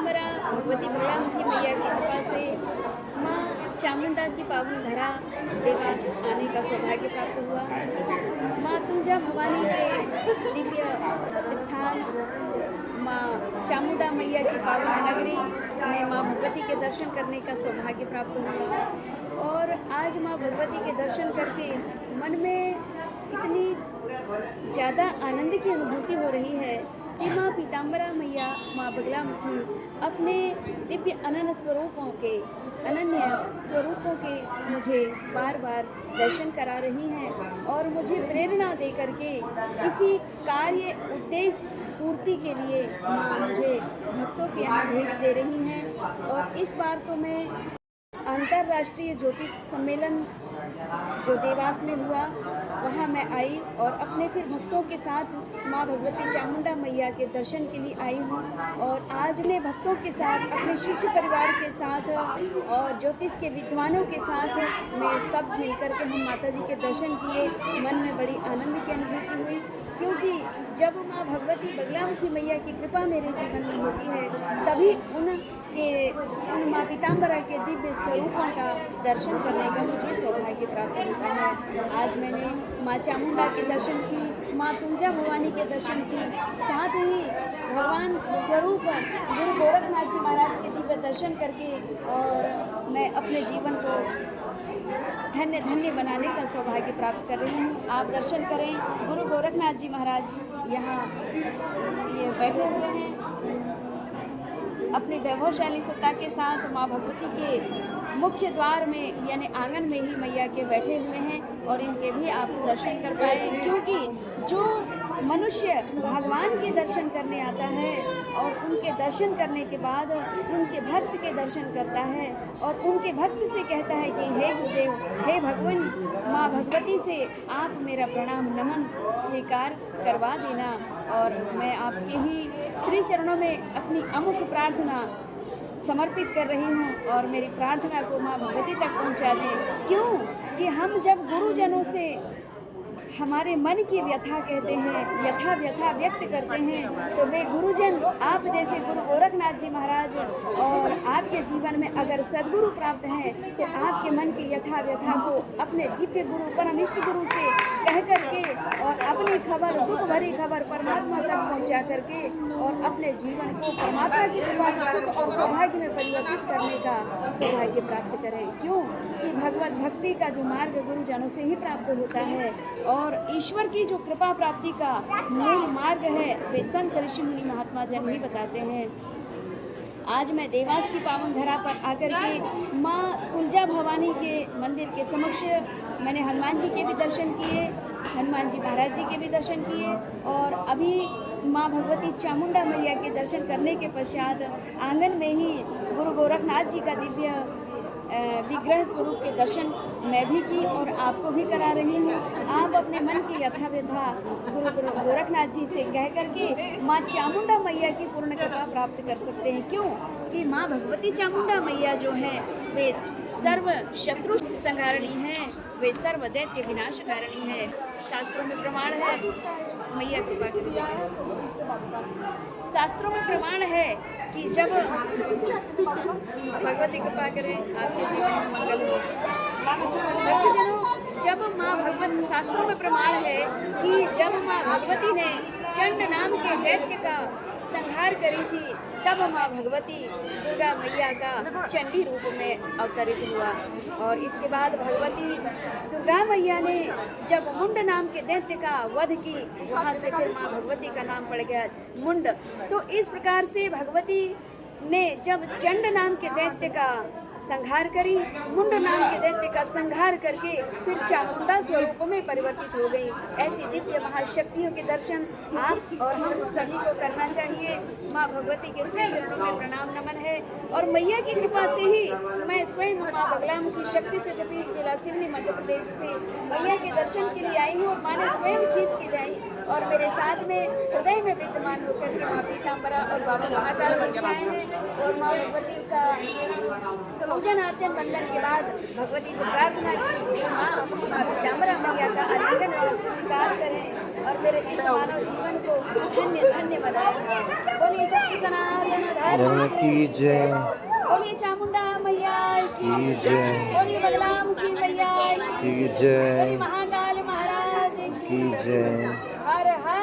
पीताम्बरा भगवती बगलामुखी मैया की कृपा से माँ चामुंडा की पावन धरा देवास आने का सौभाग्य प्राप्त हुआ। माँ तुंजा भवानी के दिव्य स्थान माँ चामुंडा मैया की पावन नगरी में माँ भगवती के दर्शन करने का सौभाग्य प्राप्त हुआ। और आज माँ भगवती के दर्शन करके मन में इतनी ज़्यादा आनंद की अनुभूति हो रही है कि माँ पीताम्बरा मैया माँ बगलामुखी अपने दिव्य अनन्य स्वरूपों के मुझे बार बार दर्शन करा रही हैं और मुझे प्रेरणा दे करके किसी कार्य उद्देश्य पूर्ति के लिए माँ मुझे भक्तों के यहाँ भेज दे रही हैं। और इस बार तो मैं अंतर्राष्ट्रीय ज्योतिष सम्मेलन जो देवास में हुआ वहाँ मैं आई और अपने फिर भक्तों के साथ माँ भगवती चामुंडा मैया के दर्शन के लिए आई हूँ। और आज मैं भक्तों के साथ अपने शिष्य परिवार के साथ और ज्योतिष के विद्वानों के साथ में सब मिलकर के हम माता जी के दर्शन किए। मन में बड़ी आनंद की अनुभूति हुई क्योंकि जब माँ भगवती बगलामुखी मैया की कृपा मेरे जीवन में होती है तभी उन माँ पीताम्बरा के दिव्य स्वरूपों का दर्शन करने का मुझे सौभाग्य प्राप्त होता है। आज मैंने माँ चामुंडा के दर्शन की, माँ तुंजा भवानी के दर्शन की, साथ ही भगवान स्वरूप गुरु गोरखनाथ जी महाराज के दिव्य दर्शन करके और मैं अपने जीवन को धन्य धन्य बनाने का सौभाग्य प्राप्त कर रही हूँ। आप दर्शन करें, गुरु गोरखनाथ जी महाराज यहाँ ये बैठे हुए हैं अपनी वैभवशाली सत्ता के साथ। माँ भगवती के मुख्य द्वार में यानी आंगन में ही मैया के बैठे हुए हैं और इनके भी आप दर्शन कर पाए क्योंकि जो मनुष्य भगवान के दर्शन करने आता है और उनके दर्शन करने के बाद उनके भक्त के दर्शन करता है और उनके भक्त से कहता है कि हे गुरुदेव, हे भगवान, माँ भगवती से आप मेरा प्रणाम नमन स्वीकार करवा देना और मैं आपके ही श्री चरणों में अपनी अमुक प्रार्थना समर्पित कर रही हूँ और मेरी प्रार्थना को माँ भगवती तक पहुँचा दें। क्यों कि हम जब गुरुजनों से हमारे मन की व्यथा कहते हैं, यथा व्यथा व्यक्त करते हैं तो वे गुरुजन आप जैसे गुरु गोरखनाथ जी महाराज और आपके जीवन में अगर सद्गुरु प्राप्त हैं तो आपके मन की यथा व्यथा को अपने दिव्य गुरु परमिष्ट गुरु से कह करके और अपनी खबर, दुख भरी खबर परमात्मा तक पहुंचा करके और अपने जीवन को परमात्मा की कृपा से सुख और सौभाग्य में परिवर्तित करने का सौभाग्य प्राप्त करें। क्यों कि भगवत भक्ति का जो मार्ग गुरुजनों से ही प्राप्त होता है और ईश्वर की जो कृपा प्राप्ति का मूल मार्ग है वे संत ऋषि मुनि महात्मा जन ही बताते हैं। आज मैं देवास की पावन धरा पर आकर के माँ तुलजा भवानी के मंदिर के समक्ष मैंने हनुमान जी के भी दर्शन किए, हनुमान जी महाराज जी के भी दर्शन किए और अभी माँ भगवती चामुंडा मैया के दर्शन करने के पश्चात आंगन में ही गुरु गोरखनाथ जी का दिव्य विग्रह स्वरूप के दर्शन मैं भी की और आपको भी करा रही हूँ। आप अपने मन की यथा व्यथा गुरु गोरखनाथ जी से कह करके माँ चामुंडा मैया की पूर्ण कृपा प्राप्त कर सकते हैं। क्यों कि माँ भगवती चामुंडा मैया जो है वे सर्व शत्रु संहारणी है, वे सर्व दैत्य विनाशकारिणी है। शास्त्रों में प्रमाण है, मैया कृपा करें, शास्त्रों में प्रमाण है कि जब भगवती कृपा करें आपके जीवन में मंगल हो। भक्तजनों, जब माँ भगवत शास्त्रों में प्रमाण है कि जब माँ भगवती ने चंड नाम के दैत्य का संहार करी थी तब माँ भगवती दुर्गा मैया का चंडी रूप में अवतरित हुआ और इसके बाद भगवती दुर्गा मैया ने जब मुंड नाम के दैत्य का वध की वहाँ से फिर माँ भगवती का नाम पड़ गया मुंड। तो इस प्रकार से भगवती ने जब चंड नाम के दैत्य का संहार करी, मुंड नाम के दैत्य का संहार करके फिर चामुंडा स्वरूप में परिवर्तित हो गई। ऐसी दिव्य महाशक्तियों के दर्शन आप और हम सभी को करना चाहिए। माँ भगवती के श्री चरणों में प्रणाम नमन है और मैया की कृपा से ही मैं स्वयं माँ बगलामुखी शक्ति सिद्धपीठ जिला सिवनी मध्य प्रदेश से मैया के दर्शन के लिए आई हूँ और माँ ने स्वयं खींच के लाई और मेरे साथ में हृदय में विद्यमान होकर के माँ पीताम्बरा और बाबा महाकाल जी भी आए हैं और माँ भगवती का पूजन अर्चन वंदन के बाद भगवती से प्रार्थना की कि माँ पीताम्बरा मैया का आलिंगन आप स्वीकार करें और मेरे इस मानव जीवन को धन्य धन्य बनाएं। बोलिए सच्ची सनातन धर्म की जय, बोलिए चामुंडा मैया की जय, बोलिए बलराम की मैया की जय, बोलिए महाकाल महाराज की जय। हर हर